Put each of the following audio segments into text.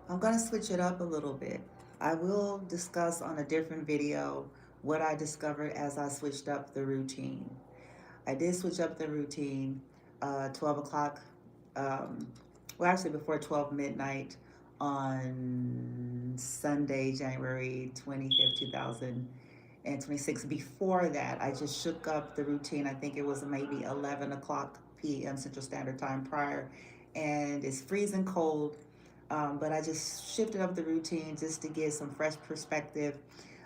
I'm going to switch it up a little bit. I will discuss on a different video what I discovered as I switched up the routine. I did switch up the routine 12 o'clock, um, well, actually before 12 midnight on Sunday, January 25th, 2026. Before that, I just shook up the routine. I think it was maybe 11 o'clock p.m. Central Standard Time prior, and it's freezing cold. But I just shifted up the routine just to get some fresh perspective.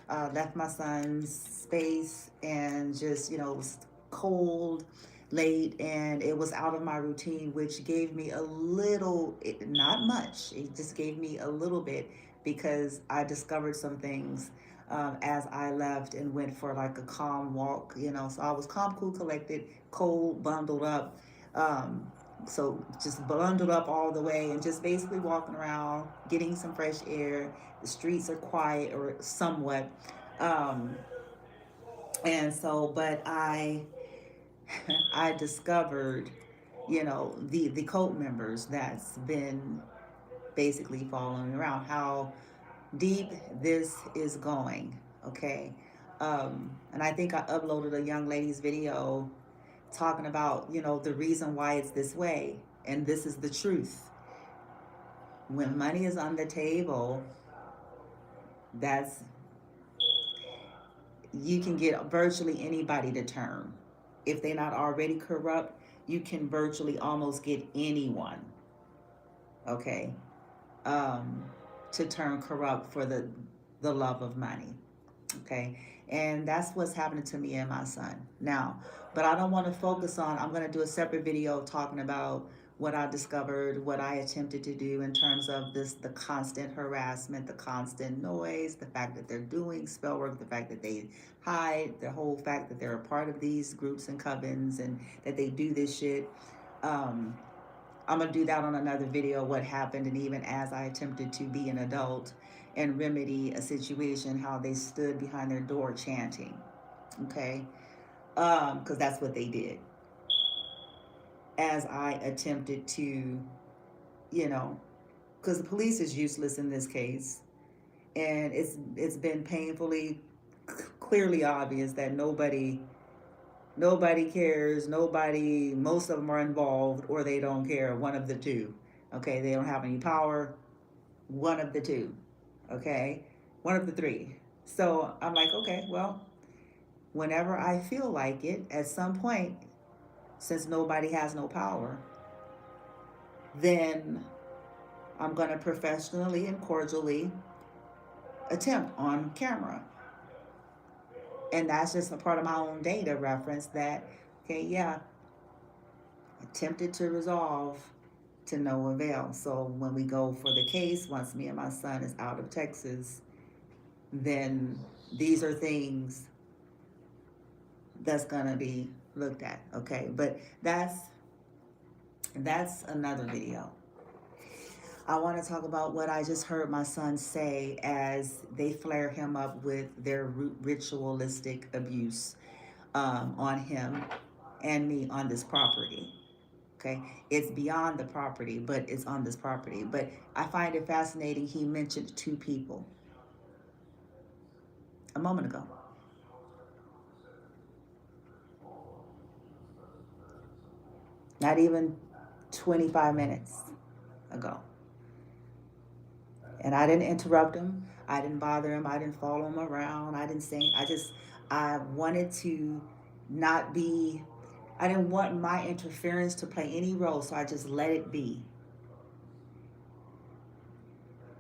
Left my son's space and just, it was cold, late, and it was out of my routine, which gave me a little, not much, it just gave me a little bit because I discovered some things as I left and went for like a calm walk. So I was calm, cool, collected, cold, bundled up. Um, so just bundled up all the way and just basically walking around, getting some fresh air. The streets are quiet or somewhat. Um, and so, but I discovered, the cult members that's been basically following around, how deep this is going. Okay. And I think I uploaded a young lady's video talking about, the reason why it's this way. And this is the truth. When money is on the table, that's, you can get virtually anybody to turn. If they're not already corrupt, you can virtually almost get anyone, okay, um, to turn corrupt for the love of money. Okay. And that's what's happening to me and my son now. But I don't want to focus on, I'm going to do a separate video talking about what I discovered, what I attempted to do in terms of this, the constant harassment, the constant noise, the fact that they're doing spell work, the fact that they hide, the whole fact that they're a part of these groups and covens and that they do this shit. Um, I'm gonna do that on another video, what happened, and even as I attempted to be an adult and remedy a situation, how they stood behind their door chanting. Okay, because that's what they did. As I attempted to, you know, because the police is useless in this case, and it's been painfully, clearly obvious that nobody cares. Nobody, most of them are involved, or they don't care. One of the two. Okay, they don't have any power. One of the two, okay? One of the three. So I'm like, okay, well, whenever I feel like it, at some point, since nobody has no power, then I'm going to professionally and cordially attempt on camera. And that's just a part of my own data reference that, okay, yeah, attempted to resolve to no avail. So when we go for the case, once me and my son is out of Texas, then these are things that's gonna be looked at. Okay, but that's another video. I want to talk about what I just heard my son say as they flare him up with their ritualistic abuse on him and me on this property. Okay, it's beyond the property, but it's on this property. But I find it fascinating. He mentioned two people a moment ago. Not even 25 minutes ago. And I didn't interrupt him. I didn't bother him. I didn't follow him around. I didn't sing. I wanted to not be, I didn't want my interference to play any role, so I just let it be.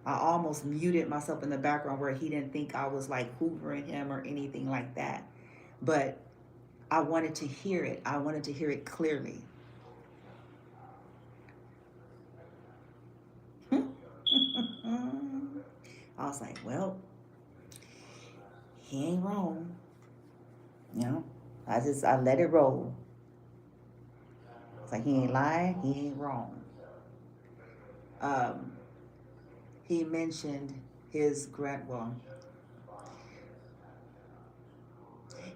I almost muted myself in the background where he didn't think I was like hoovering him or anything like that. But I wanted to hear it. I wanted to hear it clearly. I was like, well, he ain't wrong. You know, I let it roll. It's like he ain't lying, he ain't wrong. Um, he mentioned his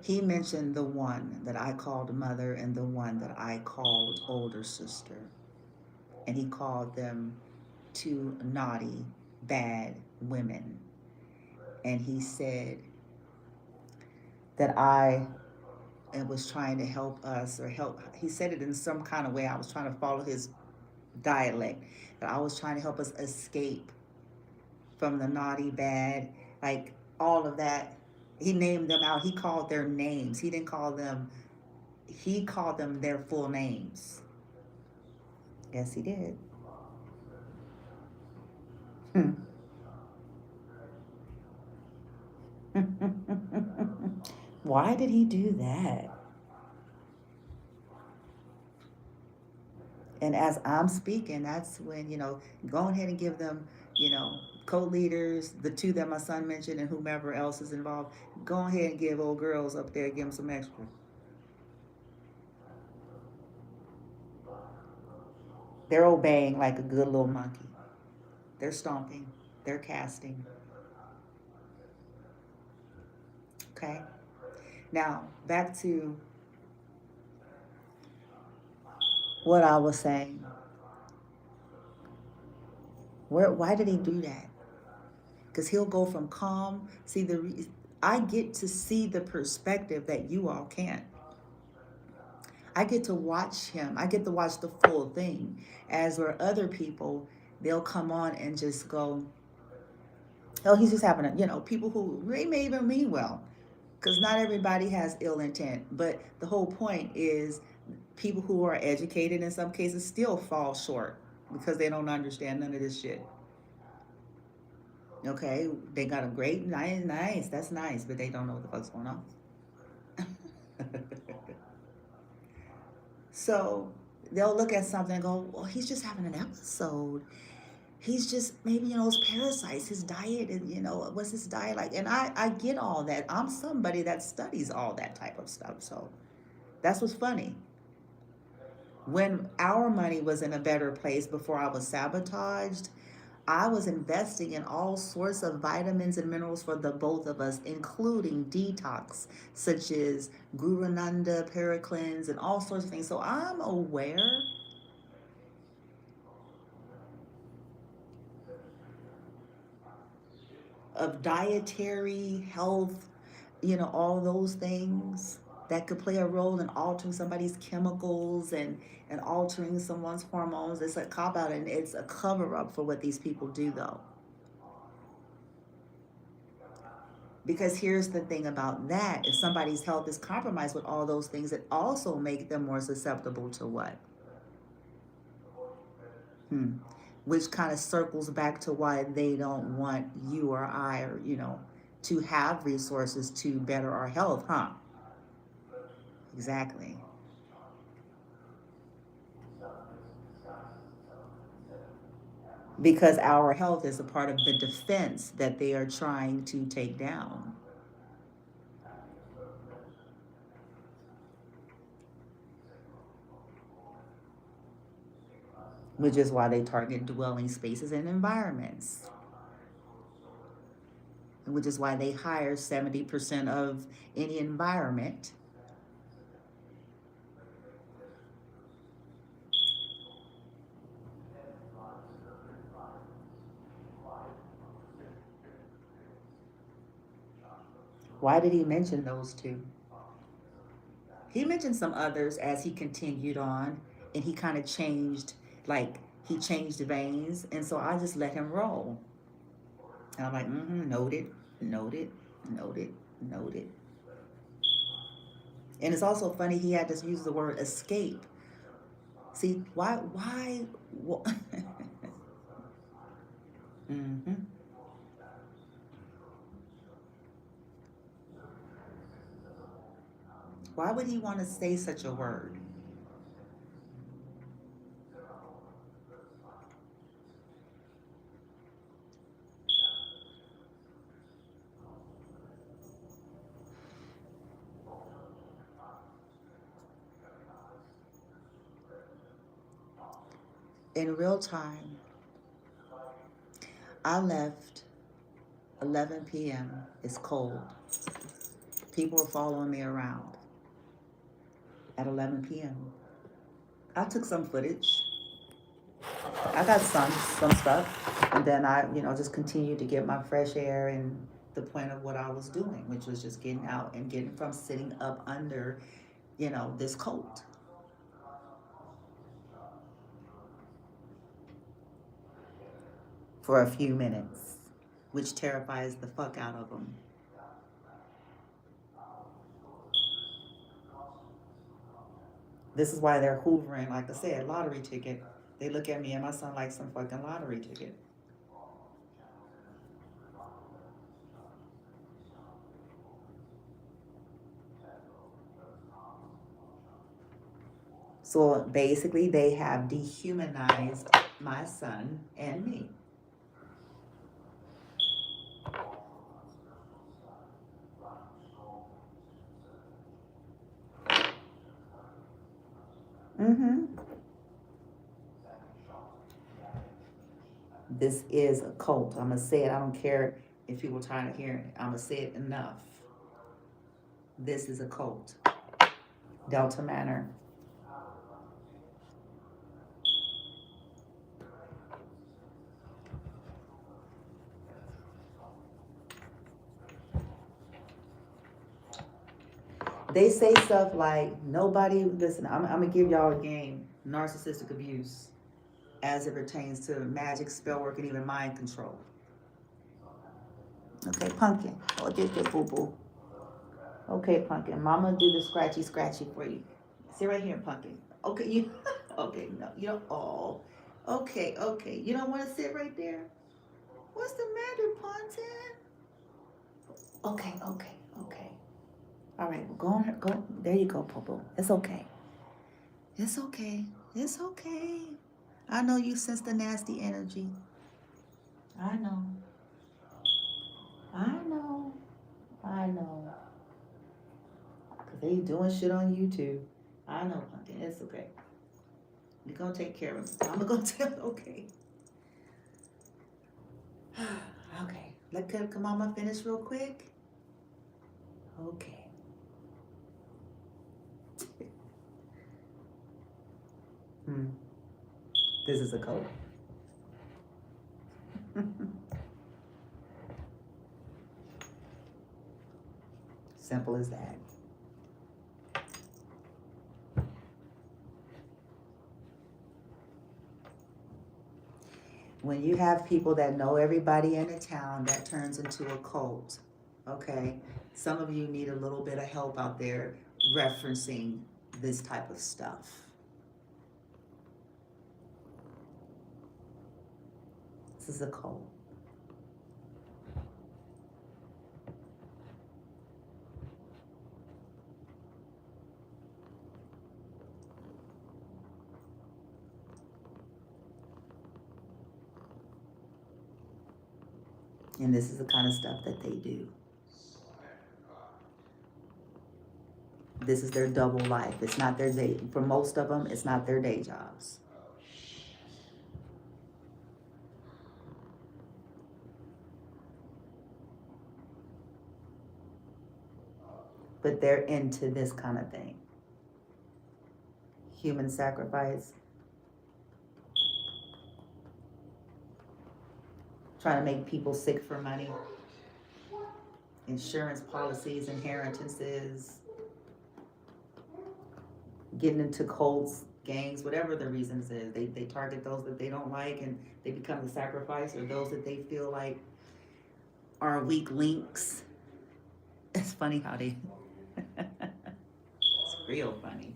he mentioned the one that I called mother and the one that I called older sister. And he called them too naughty bad women. And he said that I was trying to help us, or help, he said it in some kind of way. I was trying to follow his dialect, that I was trying to help us escape from the naughty, bad, like all of that. He named them out. He called their names. He didn't call them, he called them their full names. Yes, he did. Why did he do that? And as I'm speaking, that's when, go ahead and give them, co-leaders, the two that my son mentioned, and whomever else is involved, go ahead and give old girls up there, give them some extra. They're obeying like a good little monkey. They're stomping. They're casting. Okay? Now, back to what I was saying. Why did he do that? Because he'll go from calm. See, I get to see the perspective that you all can't. I get to watch him. I get to watch the full thing. As where other people, they'll come on and just go, oh, he's just having a, people who they may even mean well. Because not everybody has ill intent. But the whole point is people who are educated in some cases still fall short because they don't understand none of this shit. Okay, they got a great, nice, that's nice, but they don't know what the fuck's going on. So they'll look at something and go, well, he's just having an episode. He's just, maybe, it's parasites, his diet, and, what's his diet like? And I get all that. I'm somebody that studies all that type of stuff. So that's what's funny. When our money was in a better place before I was sabotaged, I was investing in all sorts of vitamins and minerals for the both of us, including detox, such as Gurunanda, Paracleanse, and all sorts of things. So I'm aware of dietary health, all those things that could play a role in altering somebody's chemicals and altering someone's hormones. It's a cop out, and it's a cover up for what these people do, though. Because here's the thing about that: if somebody's health is compromised with all those things, it also make them more susceptible to what? Which kind of circles back to why they don't want you or I, or to have resources to better our health, huh? Exactly. Because our health is a part of the defense that they are trying to take down. Which is why they target dwelling spaces and environments. Which is why they hire 70% of any environment. Why did he mention those two? He mentioned some others as he continued on, and he kind of changed, like, he changed veins, and so I just let him roll. And I'm like, noted, noted, noted, noted. And it's also funny he had to use the word escape. See, why? mm-hmm. Why would he want to say such a word? In real time, I left 11 p.m. It's cold. People were following me around at 11 p.m. I took some footage. I got some stuff, and then I, just continued to get my fresh air and the point of what I was doing, which was just getting out and getting from sitting up under, this coat for a few minutes, which terrifies the fuck out of them. This is why they're hoovering, like I said, lottery ticket. They look at me and my son like some fucking lottery ticket. So basically, they have dehumanized my son and me. Mm-hmm. This is a cult. I'm going to say it. I don't care if people try to hear it. I'm going to say it enough. This is a cult. Delta Manor. They say stuff like, nobody, listen, I'm going to give y'all a game. Narcissistic abuse as it pertains to magic, spell work, and even mind control. Okay, Pumpkin. Oh, just your boo-boo. Okay, Pumpkin. Mama do the scratchy for you. Sit right here, Pumpkin. Okay, you. Okay, no, you don't. Oh, okay. You don't want to sit right there. What's the matter, Pumpkin? Okay. All right, well, go on. Go. There you go, Popo. It's okay. It's okay. It's okay. I know you sense the nasty energy. I know. I know. I know. Cause they doing shit on YouTube. I know, Pumpkin. It's okay. We're gonna take care of him. I'm gonna tell. Okay. Okay. Come on, Mama, finish real quick. Okay. This is a code. Simple as that. When you have people that know everybody in a town, that turns into a cult. Okay? Some of you need a little bit of help out there referencing this type of stuff. This is a cult. And this is the kind of stuff that they do. This is their double life. It's not their day. For most of them, it's not their day jobs. But they're into this kind of thing. Human sacrifice. Trying to make people sick for money. Insurance policies, inheritances. Getting into cults, gangs, whatever the reasons is. They target those that they don't like and they become the sacrifice, or those that they feel like are weak links. It's funny how they... It's real funny.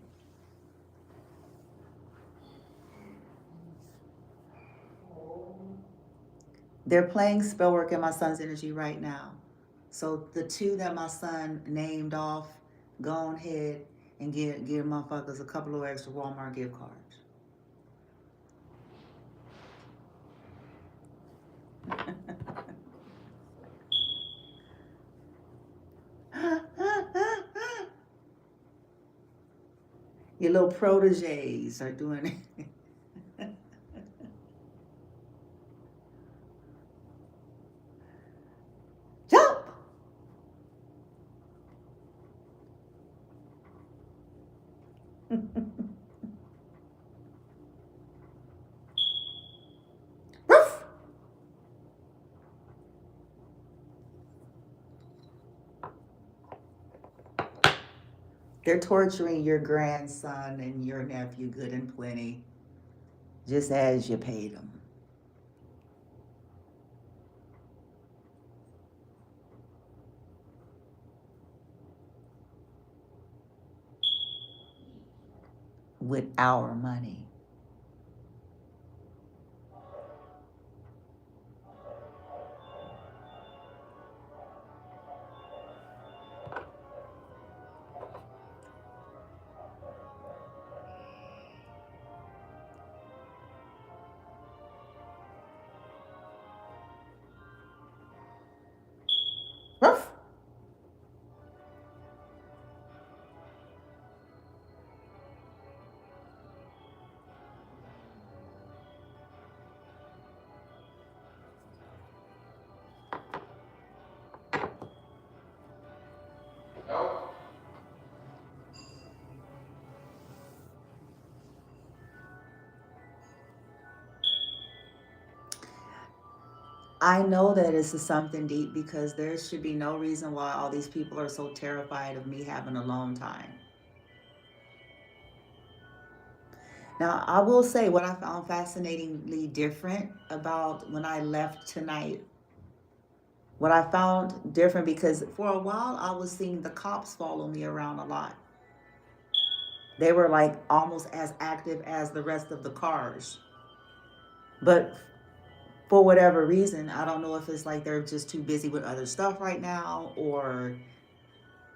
They're playing spell work in my son's energy right now. So the two that my son named off, go ahead and give motherfuckers a couple of extra Walmart gift cards. Your little proteges are doing it. Jump! They're torturing your grandson and your nephew good and plenty, just as you paid them. With our money. Ruff. I know that this is something deep because there should be no reason why all these people are so terrified of me having alone time. Now, I will say what I found fascinatingly different about when I left tonight. What I found different, because for a while I was seeing the cops follow me around a lot. They were like almost as active as the rest of the cars. But for whatever reason, I don't know if it's like they're just too busy with other stuff right now or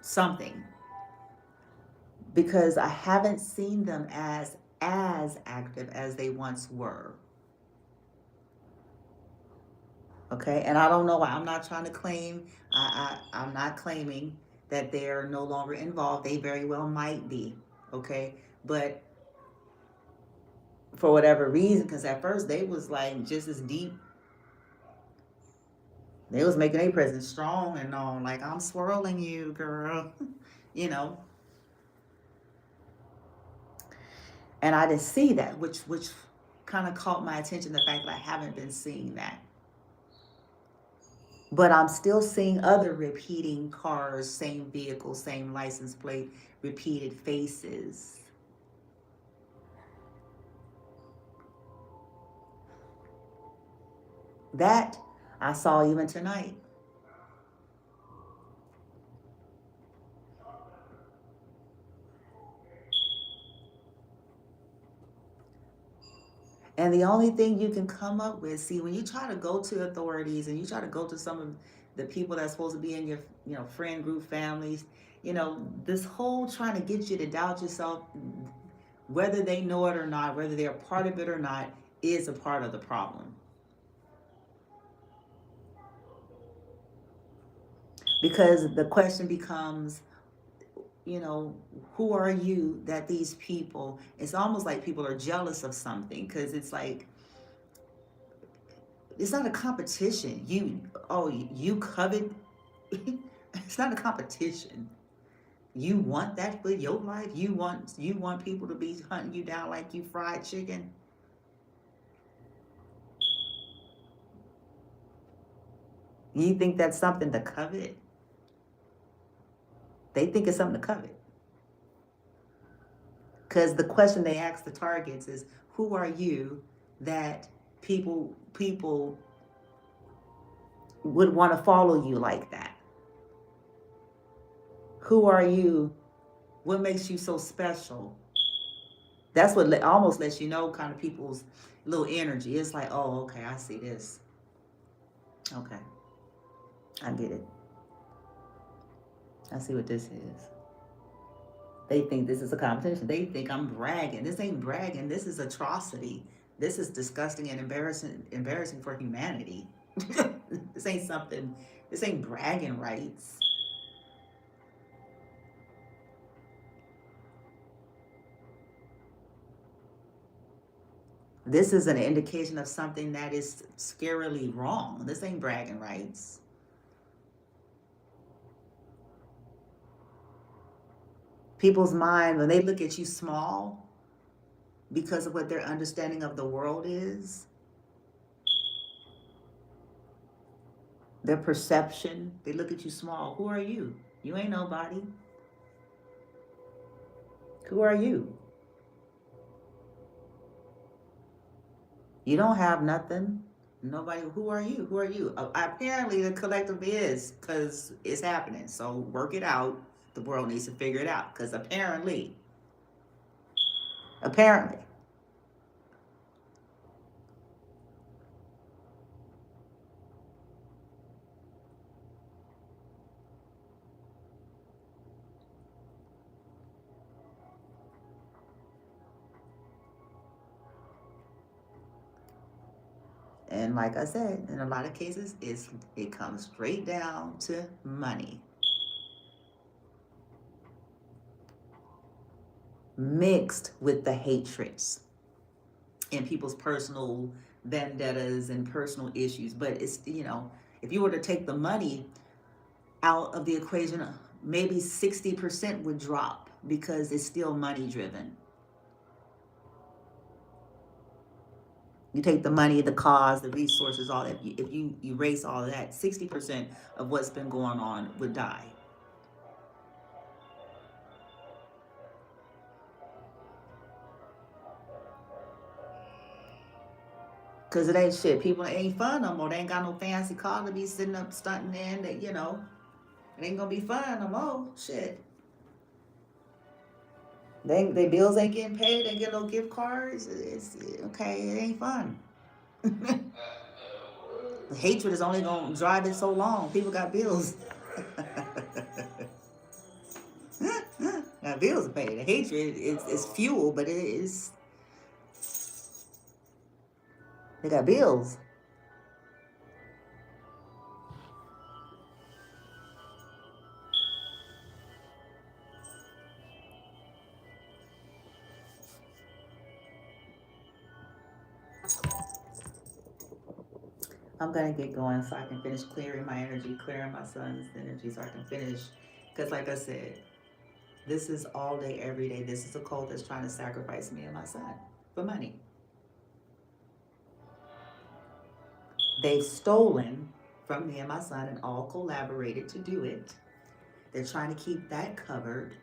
something. Because I haven't seen them as active as they once were. Okay, and I don't know why. I'm not trying to claim. I'm not claiming that they're no longer involved. They very well might be. Okay, but for whatever reason, because at first they was like just as deep. They was making their presence strong and on, like I'm swirling you, girl. you know. And I didn't see that, which kind of caught my attention. The fact that I haven't been seeing that. But I'm still seeing other repeating cars, same vehicle, same license plate, repeated faces. That I saw even tonight. And the only thing you can come up with, see, when you try to go to authorities and you try to go to some of the people that's supposed to be in your, friend group, families, this whole trying to get you to doubt yourself, whether they know it or not, whether they're part of it or not, is a part of the problem. Because the question becomes, who are you that these people, it's almost like people are jealous of something, because it's like, it's not a competition. You covet, it's not a competition. You want that for your life? You want people to be hunting you down like you fried chicken? You think that's something to covet? They think it's something to covet. Because the question they ask the targets is, who are you that people would want to follow you like that? Who are you? What makes you so special? That's what almost lets you know kind of people's little energy. It's like, oh, okay, I see this. Okay, I get it. I see what this is. They think this is a competition. They think I'm bragging. This ain't bragging. This is atrocity. This is disgusting and embarrassing for humanity. this ain't something. This ain't bragging rights. This is an indication of something that is scarily wrong. This ain't bragging rights. People's mind, when they look at you small because of what their understanding of the world is, their perception, they look at you small. Who are you? You ain't nobody. Who are you? You don't have nothing. Nobody. Who are you? Who are you? Apparently, the collective is, because it's happening. So work it out. The world needs to figure it out, because apparently. And like I said, in a lot of cases, it comes straight down to money, mixed with the hatreds and people's personal vendettas and personal issues. But it's, if you were to take the money out of the equation, maybe 60% would drop, because it's still money driven. You take the money, the cause, the resources, all that. If you erase all of that, 60% of what's been going on would die. Because it ain't shit. People, it ain't fun no more. They ain't got no fancy car to be sitting up stunting in. That, it ain't gonna be fun no more. Shit. They bills ain't getting paid. They get no gift cards. It's okay. It ain't fun. The hatred is only gonna drive it so long. People got bills. Now bills are paid. The hatred is fuel, but they got bills. I'm gonna get going so I can finish clearing my energy, clearing my son's energy, so I can finish. Because like I said, this is all day, every day. This is a cult that's trying to sacrifice me and my son for money. They've stolen from me and my son and all collaborated to do it. They're trying to keep that covered.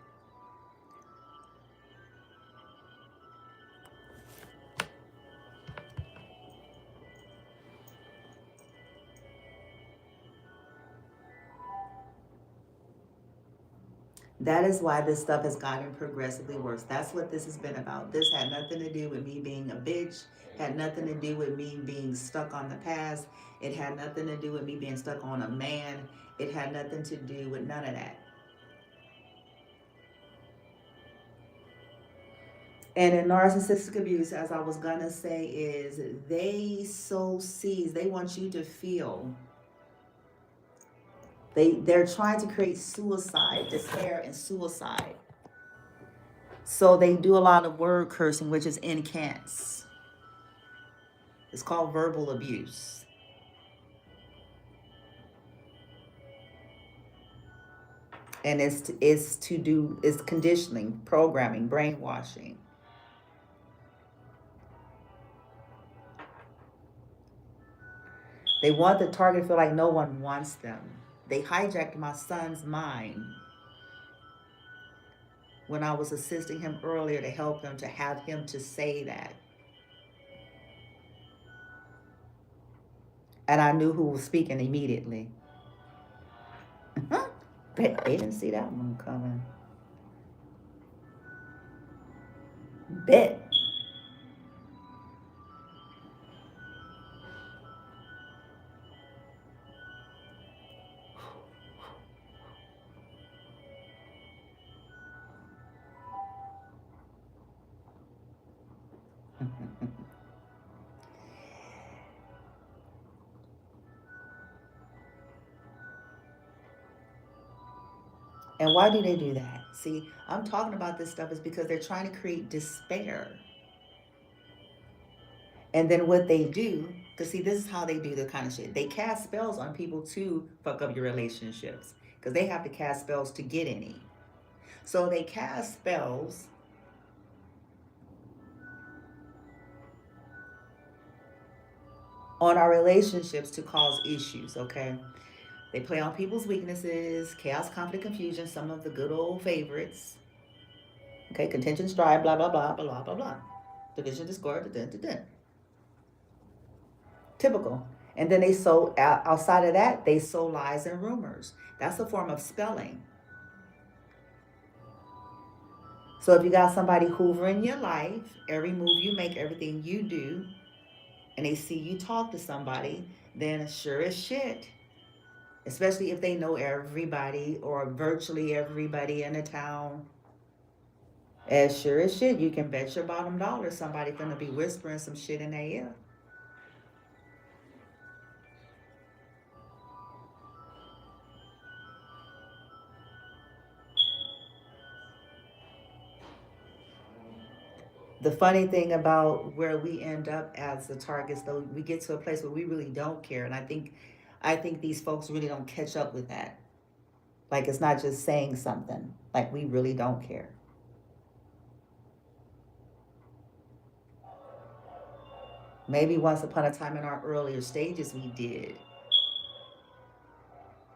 That is why this stuff has gotten progressively worse. That's what this has been about. This had nothing to do with me being a bitch, had nothing to do with me being stuck on the past. It had nothing to do with me being stuck on a man. It had nothing to do with none of that. And in narcissistic abuse, as I was gonna say, is they sow seeds. They want you to feel. They're trying to create suicide, despair and suicide. So they do a lot of word cursing, which is incants. It's called verbal abuse. And it's conditioning, programming, brainwashing. They want the target to feel like no one wants them. They hijacked my son's mind when I was assisting him earlier to help him, to have him to say that. And I knew who was speaking immediately. Bet they didn't see that one coming. Bet. And why do they do that? See, I'm talking about this stuff is because they're trying to create despair. And then what they do, because see, this is how they do the kind of shit. They cast spells on people to fuck up your relationships, because they have to cast spells to get any. So they cast spells on our relationships to cause issues, okay? They play on people's weaknesses, chaos, conflict, confusion, some of the good old favorites. Okay, contention, strife, blah, blah, blah, blah, blah, blah. Division, discord, da, da, da, da. Typical. And then they sow, outside of that, they sow lies and rumors. That's a form of spelling. So if you got somebody hoovering your life, every move you make, everything you do, and they see you talk to somebody, then sure as shit, especially if they know everybody or virtually everybody in the town, as sure as shit, you can bet your bottom dollar somebody's gonna be whispering some shit in their ear. The funny thing about where we end up as the targets, though, we get to a place where we really don't care, and I think these folks really don't catch up with that. Like, it's not just saying something. Like, we really don't care. Maybe once upon a time in our earlier stages we did.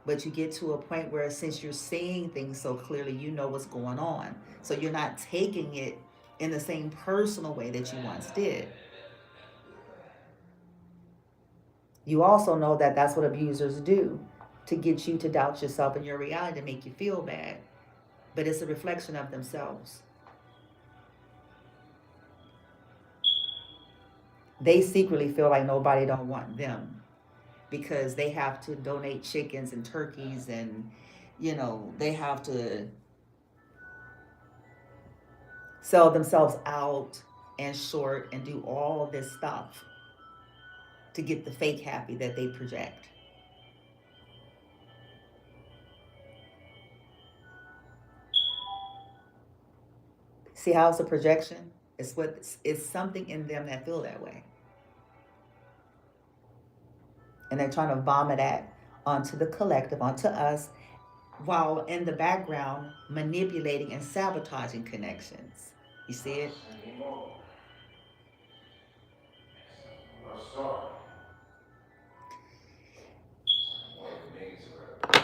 But you get to a point where, since you're seeing things so clearly, you know what's going on. So you're not taking it in the same personal way that you once did. You also know that that's what abusers do, to get you to doubt yourself and your reality, to make you feel bad. But it's a reflection of themselves. They secretly feel like nobody don't want them because they have to donate chickens and turkeys, and they have to sell themselves out and short and do all this stuff to get the fake happy that they project. See how it's a projection? It's something in them that feel that way. And they're trying to vomit that onto the collective, onto us, while in the background manipulating and sabotaging connections. You see it?